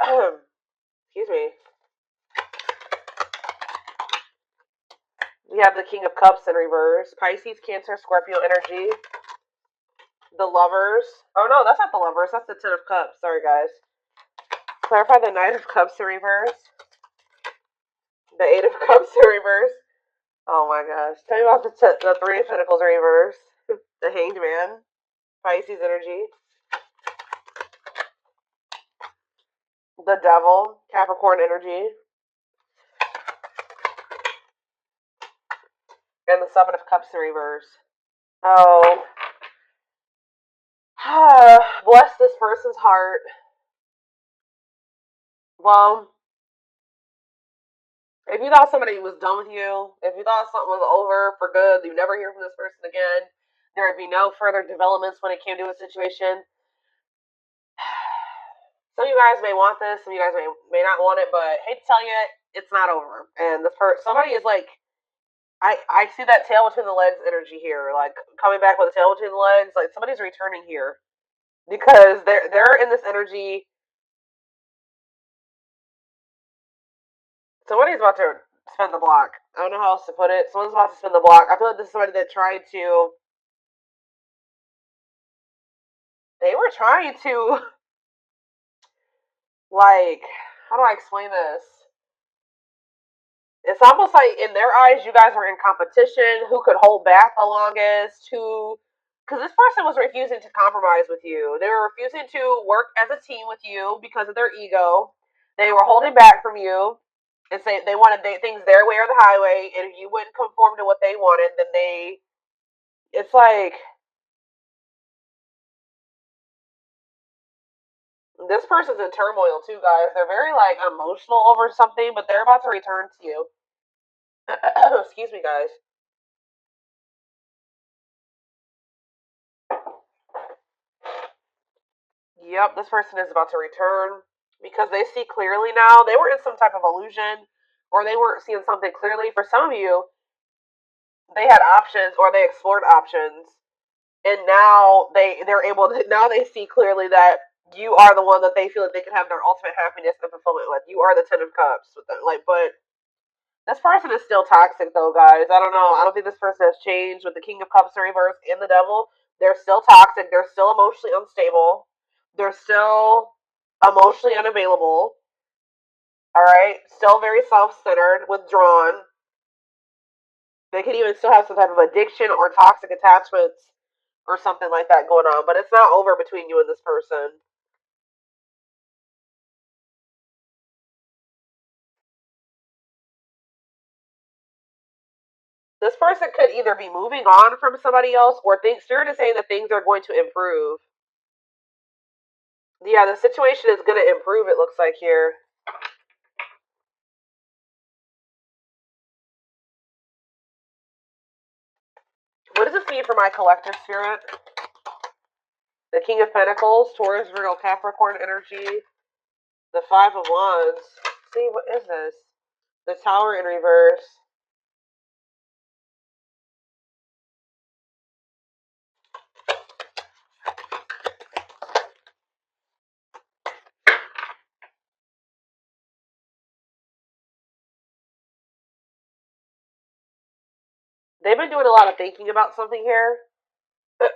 Excuse me. We have the King of Cups in reverse. Pisces, Cancer, Scorpio energy. The Lovers. Oh no, that's not the Lovers. That's the Ten of Cups. Sorry, guys. Clarify the Knight of Cups in reverse. The Eight of Cups in reverse. Oh my gosh. Tell me about the Three of Pentacles in reverse. The Hanged Man. Pisces energy. The Devil. Capricorn energy. And the Seven of Cups in reverse. Oh. Bless this person's heart. Well, if you thought somebody was done with you, if you thought something was over for good, you never hear from this person again, there would be no further developments when it came to a situation. Some of you guys may want this, some of you guys may not want it, but hate to tell you, it's not over. And this somebody is like, I see that tail between the legs energy here, like coming back with a tail between the legs. Like somebody's returning here because they're in this energy. Somebody's about to spin the block. I don't know how else to put it. Someone's about to spin the block. I feel like this is somebody that tried to. They were trying to, like, how do I explain this? It's almost like in their eyes, you guys were in competition. Who could hold back the longest? Because this person was refusing to compromise with you. They were refusing to work as a team with you because of their ego. They were holding back from you and say they wanted things their way or the highway. And if you wouldn't conform to what they wanted, then it's like, this person's in turmoil too, guys. They're very like emotional over something, but they're about to return to you. Excuse me, guys. Yep, this person is about to return because they see clearly now. They were in some type of illusion or they weren't seeing something clearly. For some of you, they had options or they explored options. And now they're able to, now they see clearly that you are the one that they feel that they can have their ultimate happiness and fulfillment with. You are the Ten of Cups with them. Like, but this person is still toxic though, guys. I don't know. I don't think this person has changed with the King of Cups in reverse and the Devil. They're still toxic. They're still emotionally unstable. They're still emotionally unavailable. Alright? Still very self-centered, withdrawn. They could even still have some type of addiction or toxic attachments or something like that going on. But it's not over between you and this person. This person could either be moving on from somebody else or Spirit is saying that things are going to improve. Yeah, the situation is going to improve, it looks like here. What does this mean for my collective spirit? The King of Pentacles, Taurus, Virgo, Capricorn energy. The Five of Wands. See, what is this? The Tower in reverse. They've been doing a lot of thinking about something here. And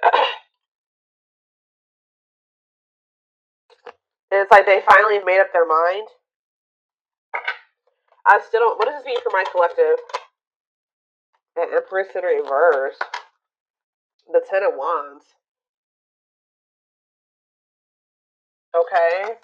it's like they finally have made up their mind. I still don't. What does this mean for my collective? The Empress in reverse. The Ten of Wands. Okay.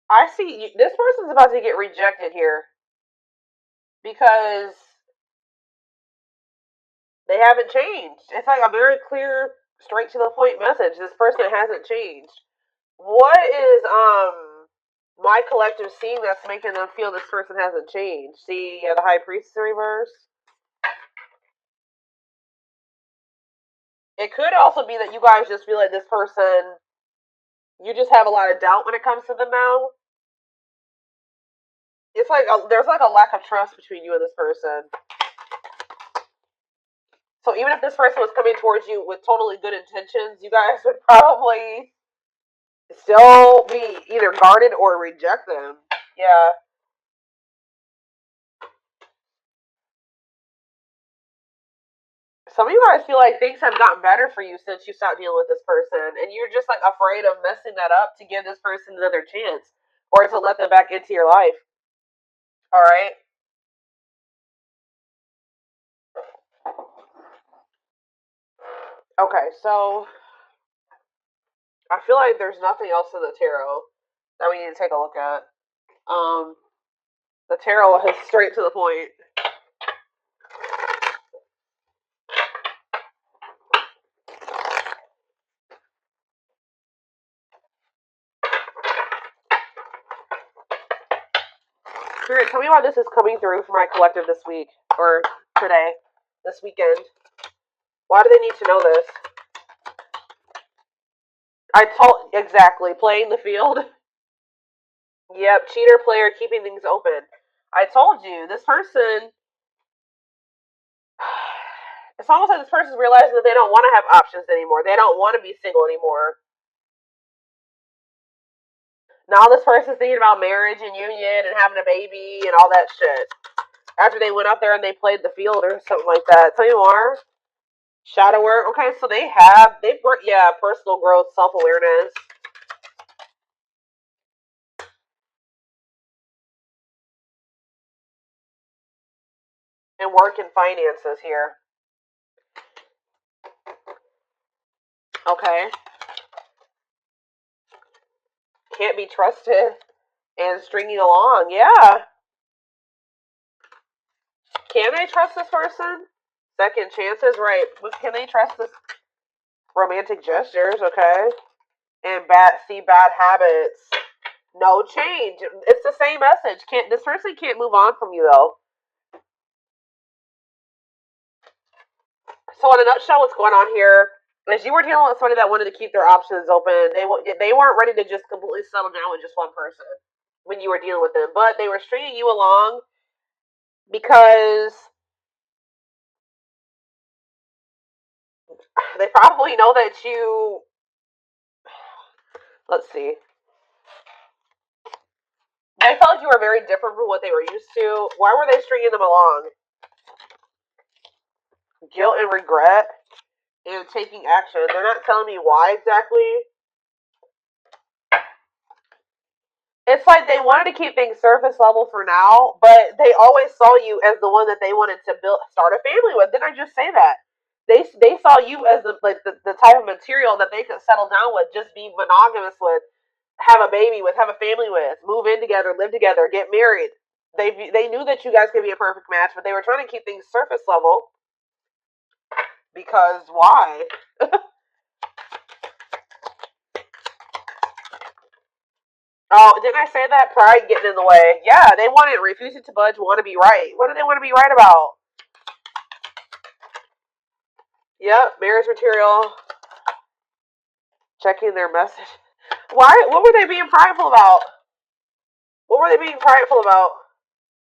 I see this person's about to get rejected here because they haven't changed. It's like a very clear, straight to the point message. This person hasn't changed. What is my collective seeing that's making them feel this person hasn't changed? See, the High Priestess in reverse. It could also be that you guys just feel like this person You just have a lot of doubt when it comes to them now. It's like there's like a lack of trust between you and this person. So even if this person was coming towards you with totally good intentions, you guys would probably still be either guarded or reject them. Yeah. Some of you guys feel like things have gotten better for you since you stopped dealing with this person, and you're just like afraid of messing that up to give this person another chance or to let them back into your life. All right. Okay, so I feel like there's nothing else in the tarot that we need to take a look at. Um, the tarot is straight to the point. Spirit, tell me why this is coming through for my collective this week or today, this weekend. Why do they need to know this? I told exactly playing the field. Yep, cheater player keeping things open. I told you this person. It's almost like this person's realizing that they don't want to have options anymore. They don't want to be single anymore. Now this person's thinking about marriage and union and having a baby and all that shit. After they went out there and they played the field or something like that. Tell you more. Shadow work. Okay, so they've worked, yeah, personal growth, self awareness. And work and finances here. Okay. Can't be trusted and stringing along. Yeah. Can they trust this person? Second chances, right. Can they trust this romantic gestures, okay? And see bad habits. No change. It's the same message. This person can't move on from you though. So in a nutshell, what's going on here is you were dealing with somebody that wanted to keep their options open. They weren't ready to just completely settle down with just one person when you were dealing with them, but they were stringing you along because they probably know that you. Let's see. They felt you were very different from what they were used to. Why were they stringing them along? Guilt and regret and taking action. They're not telling me why exactly. It's like they wanted to keep things surface level for now, but they always saw you as the one that they wanted to start a family with. Didn't I just say that? They saw you as the type of material that they could settle down with, just be monogamous with, have a baby with, have a family with, move in together, live together, get married. They knew that you guys could be a perfect match, but they were trying to keep things surface level because why? Oh, didn't I say that? Pride getting in the way. Yeah, they wanted refusing to budge, want to be right. What do they want to be right about? Yep, marriage material. Checking their message. Why? What were they being prideful about? What were they being prideful about?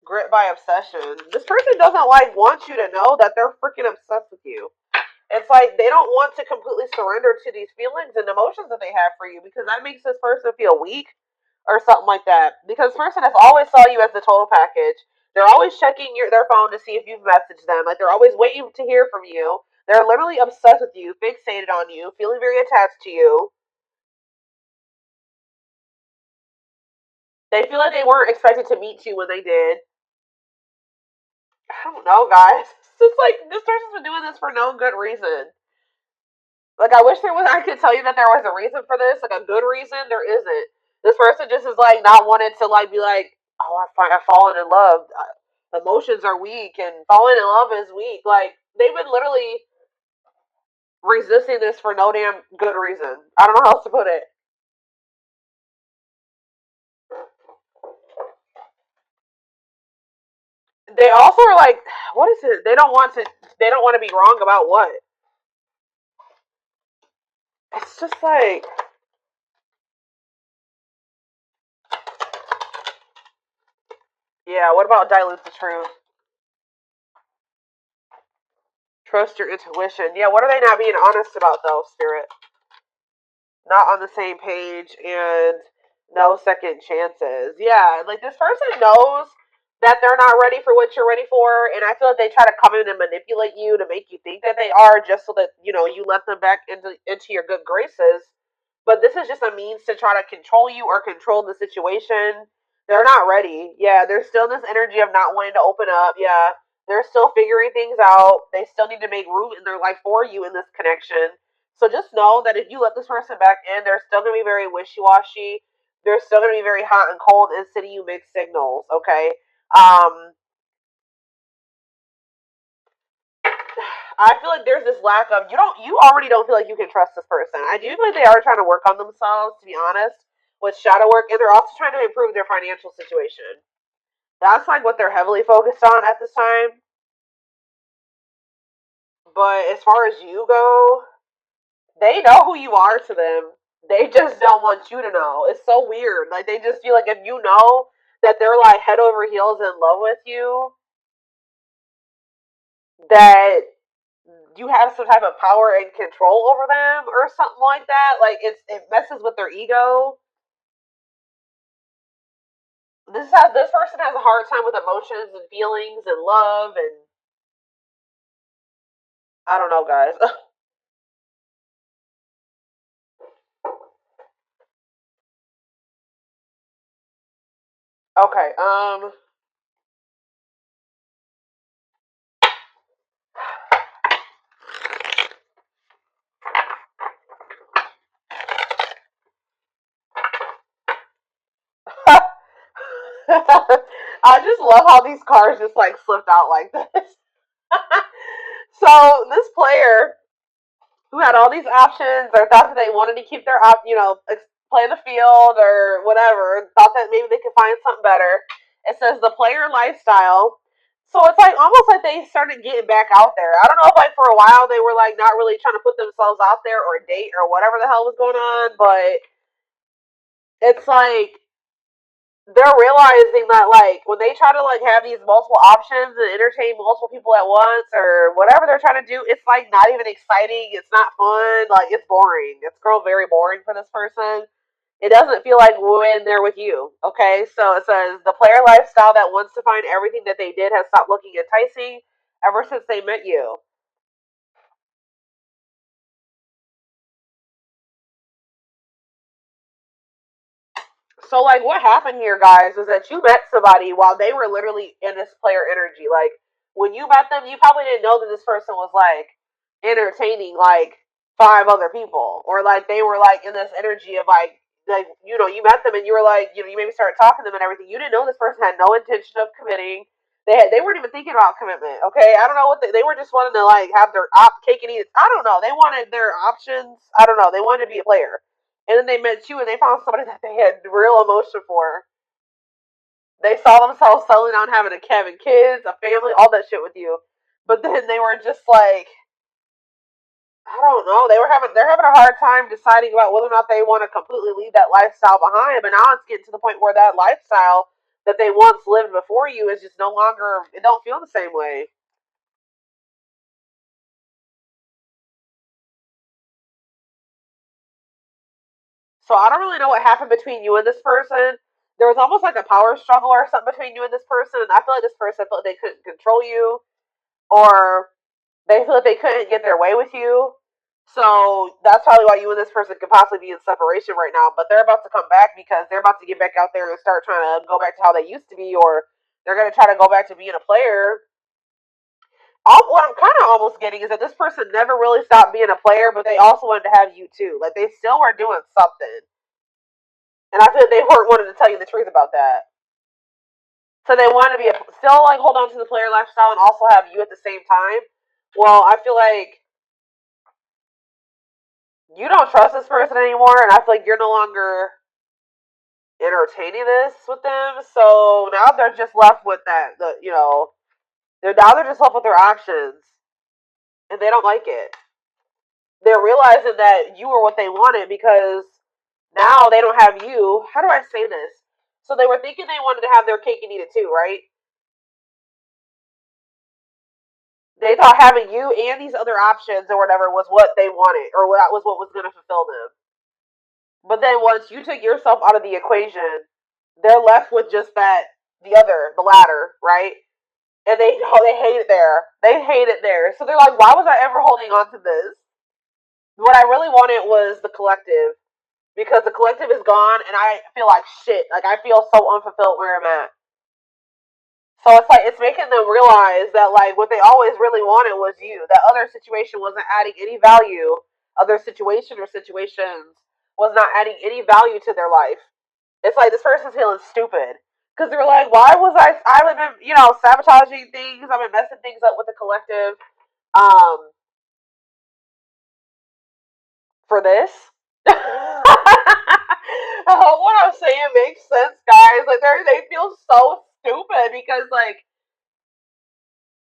Grit by obsession. This person doesn't want you to know that they're freaking obsessed with you. It's like they don't want to completely surrender to these feelings and emotions that they have for you because that makes this person feel weak or something like that. Because this person has always saw you as the total package. They're always checking their phone to see if you've messaged them. Like they're always waiting to hear from you. They're literally obsessed with you, fixated on you, feeling very attached to you. They feel like they weren't expected to meet you when they did. I don't know, guys. It's just like this person's been doing this for no good reason. Like I wish I could tell you that there was a reason for this, like a good reason. There isn't. This person just is like not wanting to like be like, oh, I've fallen in love. Emotions are weak, and falling in love is weak. Like they've been literally resisting this for no damn good reason. I don't know how else to put it. They also are like, what is it? They don't want to. They don't want to be wrong about what. It's just like Yeah, what about dilute the truth? Trust your intuition. Yeah, what are they not being honest about though, Spirit? Not on the same page and no second chances. Yeah, like this person knows that they're not ready for what you're ready for, and I feel like they try to come in and manipulate you to make you think that they are, just so that you let them back into your good graces. But this is just a means to try to control you or control the situation. They're not ready. Yeah, there's still this energy of not wanting to open up. Yeah, they're still figuring things out. They still need to make room in their life for you in this connection. So just know that if you let this person back in, they're still going to be very wishy-washy. They're still going to be very hot and cold and sending you mixed signals, okay? I feel like there's this lack of, you already don't feel like you can trust this person. I do feel like they are trying to work on themselves, to be honest, with shadow work, and they're also trying to improve their financial situation. That's like what they're heavily focused on at this time. But as far as you go, they know who you are to them. They just don't want you to know. It's so weird. Like they just feel like if you know that they're like head over heels in love with you, that you have some type of power and control over them or something like that. Like it messes with their ego. This person has a hard time with emotions and feelings and love and I don't know, guys. Okay. I just love how these cards just like slipped out like this. So this player who had all these options or thought that they wanted to keep their play the field or whatever, thought that maybe they could find something better. It says the player lifestyle. So it's like almost like they started getting back out there. I don't know if like for a while they were like not really trying to put themselves out there or date or whatever the hell was going on, but it's like they're realizing that like when they try to like have these multiple options and entertain multiple people at once or whatever they're trying to do, it's like not even exciting. It's not fun. Like it's boring. It's grown very boring for this person. It doesn't feel like when they're with you. Okay, so it says the player lifestyle that wants to find everything that they did has stopped looking enticing ever since they met you. So like what happened here, guys, was that you met somebody while they were literally in this player energy. Like when you met them, you probably didn't know that this person was like entertaining like five other people. Or like they were like in this energy of like you met them and you were like, you maybe started talking to them and everything. You didn't know this person had no intention of committing. They weren't even thinking about commitment. Okay, I don't know what they were just wanting to like have their cake and eat it. I don't know. They wanted their options. I don't know. They wanted to be a player. And then they met you and they found somebody that they had real emotion for. They saw themselves settling down, having having kids, a family, all that shit with you. But then they were just like, I don't know. They're having a hard time deciding about whether or not they want to completely leave that lifestyle behind. But now it's getting to the point where that lifestyle that they once lived before you is just no longer. It don't feel the same way. So I don't really know what happened between you and this person. There was almost like a power struggle or something between you and this person. And I feel like this person felt like they couldn't control you, or they feel like they couldn't get their way with you. So that's probably why you and this person could possibly be in separation right now. But they're about to come back because they're about to get back out there and start trying to go back to how they used to be, or they're going to try to go back to being a player. What I'm kind of almost getting is that this person never really stopped being a player, but they also wanted to have you too. Like they still were doing something, and I feel like they weren't wanting to tell you the truth about that. So they wanted to be still like hold on to the player lifestyle and also have you at the same time. Well, I feel like you don't trust this person anymore, and I feel like you're no longer entertaining this with them. So now they're just left with that. They're just left with their options, and they don't like it. They're realizing that you were what they wanted because now they don't have you. How do I say this? So they were thinking they wanted to have their cake and eat it too, right? They thought having you and these other options or whatever was what they wanted, or that was what was going to fulfill them. But then once you took yourself out of the equation, they're left with just that, the latter, right? And they hate it there. They hate it there. So they're like, why was I ever holding on to this? What I really wanted was the collective, because the collective is gone, and I feel like shit. Like I feel so unfulfilled where I'm at. So it's like it's making them realize that like what they always really wanted was you. That other situation wasn't adding any value. Other situation or situations was not adding any value to their life. It's like this person's feeling stupid because they're like, why was I've been sabotaging things. I've been messing things up with the collective. For this. I hope what I'm saying makes sense, guys. Like they feel so stupid because like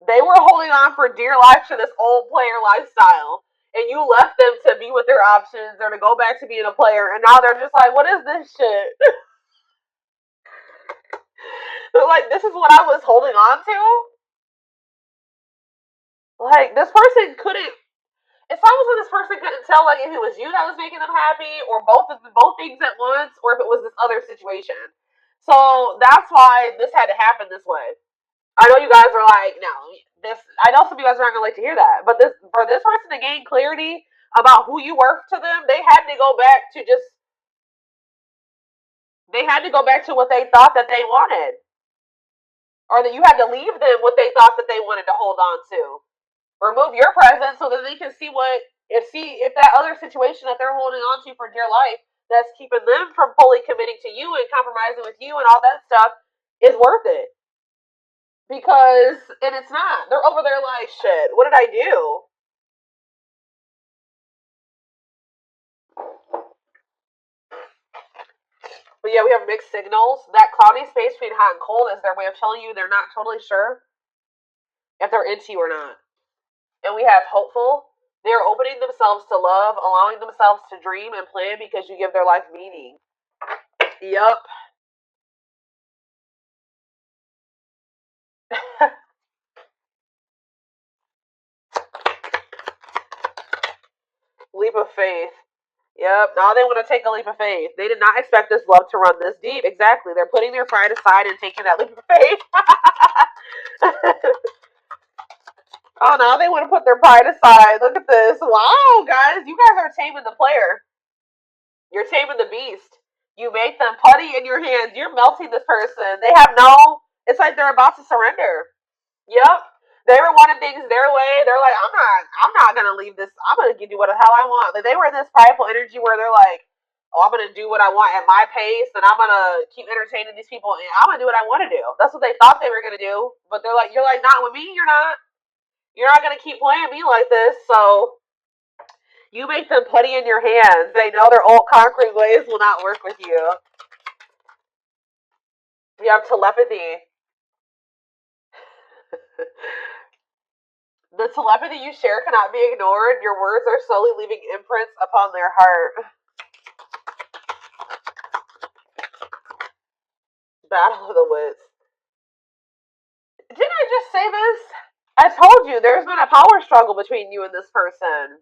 they were holding on for dear life to this old player lifestyle, and you left them to be with their options or to go back to being a player, and now they're just like, what is this shit? They're like, this is what I was holding on to. Like this person couldn't. It's almost like this person couldn't tell like if it was you that was making them happy, or both things at once, or if it was this other situation. So that's why this had to happen this way. I know you guys are like, no, this. I know some of you guys are not gonna like to hear that, but this for this person to gain clarity about who you were to them, they had to go back to just. They had to go back to what they thought that they wanted, or that you had to leave them what they thought that they wanted to hold on to. Remove your presence so that they can see if that other situation that they're holding on to for dear life that's keeping them from fully committing to you and compromising with you and all that stuff is worth it. Because and it's not. They're over there like shit. What did I do? But yeah, we have mixed signals. That cloudy space between hot and cold is their way of telling you they're not totally sure if they're into you or not. And we have hopeful. They are opening themselves to love, allowing themselves to dream and plan because you give their life meaning. Yup. Leap of faith. Yep. Now they want to take a leap of faith. They did not expect this love to run this deep. Exactly. They're putting their pride aside and taking that leap of faith. Oh, now they want to put their pride aside. Look at this. Wow, guys. You guys are taming the player. You're taming the beast. You make them putty in your hands. You're melting this person. They have no. It's like they're about to surrender. Yep. They were wanting things their way. They're like, I'm not gonna leave this. I'm gonna do what the hell I want. Like, they were in this prideful energy where they're like, oh, I'm gonna do what I want at my pace, and I'm gonna keep entertaining these people, and I'm gonna do what I want to do. That's what they thought they were gonna do. But they're like, you're like, not with me. You're not. You're not gonna keep playing me like this. So you make them putty in your hands. They know their old concrete ways will not work with you. You have telepathy. The telepathy you share cannot be ignored. Your words are slowly leaving imprints upon their heart. Battle of the wits. Didn't I just say this? I told you there's been a power struggle between you and this person.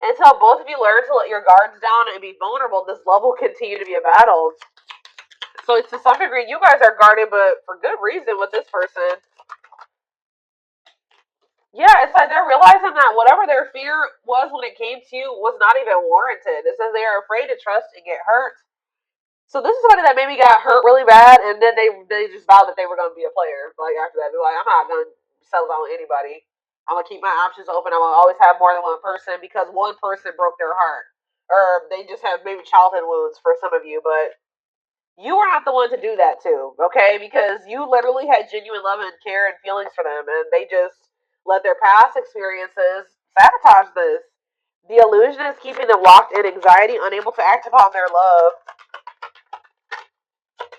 Until both of you learn to let your guards down and be vulnerable, this love will continue to be a battle. So to some degree, you guys are guarded, but for good reason with this person. Yeah, it's like they're realizing that whatever their fear was when it came to you was not even warranted. It says they are afraid to trust and get hurt. So this is somebody that maybe got hurt really bad, and then they just vowed that they were going to be a player. Like after that, they're like, I'm not going to settle down with anybody. I'm going to keep my options open. I'm going to always have more than one person because one person broke their heart. Or they just have maybe childhood wounds for some of you, but you were not the one to do that to, okay? Because you literally had genuine love and care and feelings for them, and they just let their past experiences sabotage this. The illusion is keeping them locked in anxiety, unable to act upon their love.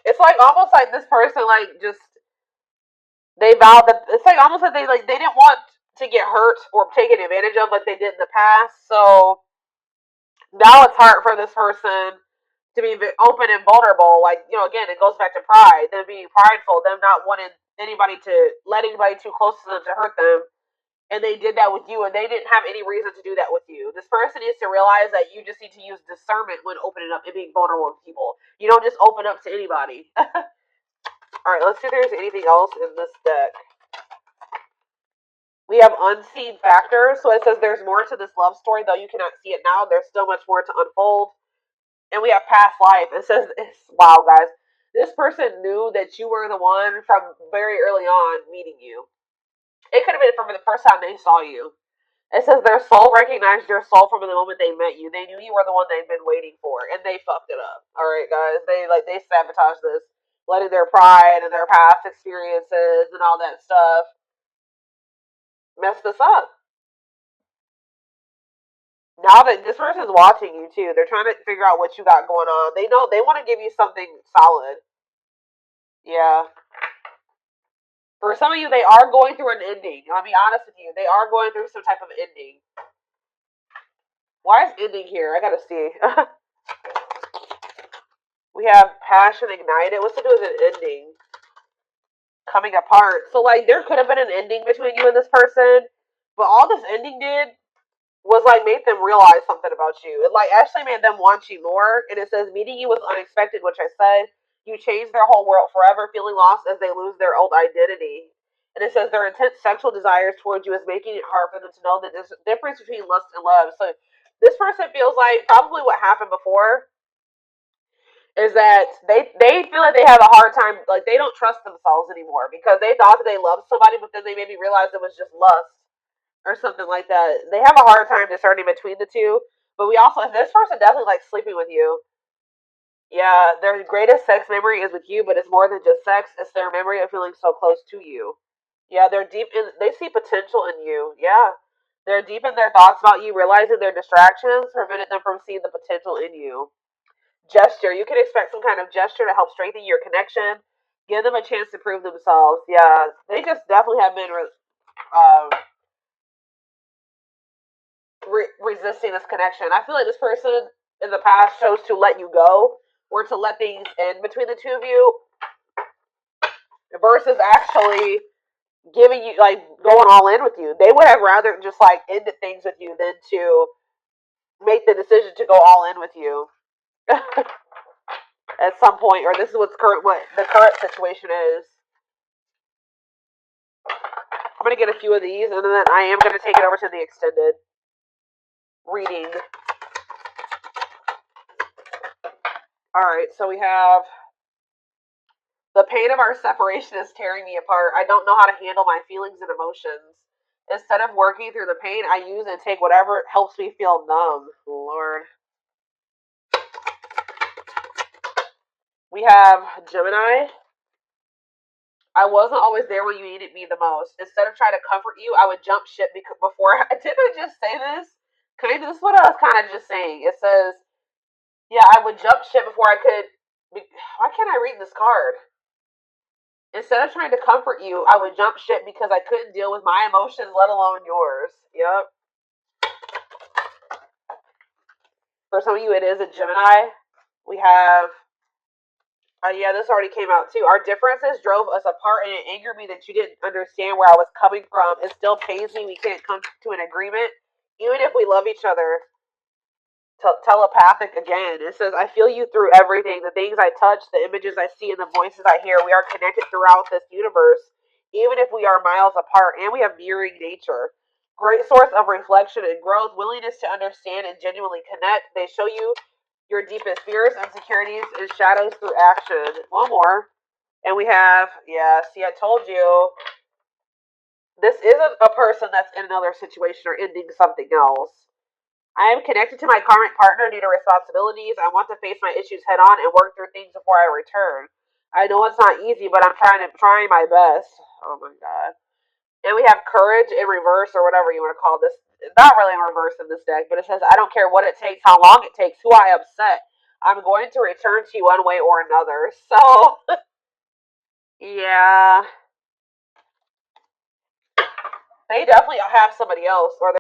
It's like almost like this person like just they vowed that it's like almost like they didn't want to get hurt or taken advantage of like they did in the past. So now it's hard for this person to be open and vulnerable. Like, again, it goes back to pride. Them being prideful, them not wanting anybody to let anybody too close to them to hurt them. And they did that with you, and they didn't have any reason to do that with you. This person needs to realize that you just need to use discernment when opening up and being vulnerable with people. You don't just open up to anybody. Alright, let's see if there's anything else in this deck. We have unseen factors. So it says there's more to this love story, though you cannot see it now. There's still much more to unfold. And we have past life. It says, wow, guys. This person knew that you were the one from very early on meeting you. It could have been from the first time they saw you. It says their soul recognized your soul from the moment they met you. They knew you were the one they'd been waiting for, and they fucked it up. All right, guys. They sabotaged this, letting their pride and their past experiences and all that stuff mess this up. Now that this person's watching you too, they're trying to figure out what you got going on. They know they want to give you something solid. Yeah. For some of you, they are going through an ending. I'll be honest with you. They are going through some type of ending. Why is ending here? I gotta see. We have passion ignited. What's to do with an ending? Coming apart. So, like, there could have been an ending between you and this person, but all this ending did was, like, make them realize something about you. It, like, actually made them want you more. And it says, meeting you was unexpected, which I said. You changed their whole world forever, feeling lost as they lose their old identity. And it says their intense sexual desires towards you is making it hard for them to know that there's a difference between lust and love. So this person feels like probably what happened before is that they feel like they have a hard time, like they don't trust themselves anymore because they thought that they loved somebody, but then they maybe realized it was just lust or something like that. They have a hard time discerning between the two. But we also, this person definitely likes sleeping with you. Yeah, their greatest sex memory is with you, but it's more than just sex. It's their memory of feeling so close to you. Yeah, they're deep in, they see potential in you. Yeah. They're deep in their thoughts about you, realizing their distractions prevented them from seeing the potential in you. Gesture. You can expect some kind of gesture to help strengthen your connection. Give them a chance to prove themselves. Yeah, they just definitely have been resisting this connection. I feel like this person in the past chose to let you go or to let things end between the two of you versus actually giving you, like, going all in with you. They would have rather just, like, ended things with you than to make the decision to go all in with you at some point, or this is what the current situation is. I'm going to get a few of these, and then I am going to take it over to the extended reading. Alright, so we have the pain of our separation is tearing me apart. I don't know how to handle my feelings and emotions. Instead of working through the pain, I use and take whatever helps me feel numb. Lord. We have Gemini. I wasn't always there when you needed me the most. Instead of trying to comfort you, I would jump ship before. Didn't I just say this? This is what I was kind of just saying. It says, yeah, I would jump ship before I could. Why can't I read this card? Instead of trying to comfort you, I would jump ship because I couldn't deal with my emotions, let alone yours. Yep. For some of you, it is a Gemini. We have, yeah, this already came out too. Our differences drove us apart, and it angered me that you didn't understand where I was coming from. It still pains me we can't come to an agreement, even if we love each other. Telepathic again. It says, I feel you through everything. The things I touch, the images I see, and the voices I hear. We are connected throughout this universe, even if we are miles apart, and we have mirroring nature. Great source of reflection and growth, willingness to understand and genuinely connect. They show you your deepest fears, insecurities, and shadows through action. One more. And we have, yeah, see, I told you, this isn't a person that's in another situation or ending something else. I am connected to my current partner due to responsibilities. I want to face my issues head on and work through things before I return. I know it's not easy, but I'm trying my best. Oh my god. And we have courage in reverse, or whatever you want to call this. Not really in reverse in this deck, but it says, I don't care what it takes, how long it takes, who I upset. I'm going to return to you one way or another. So, yeah. They definitely have somebody else, or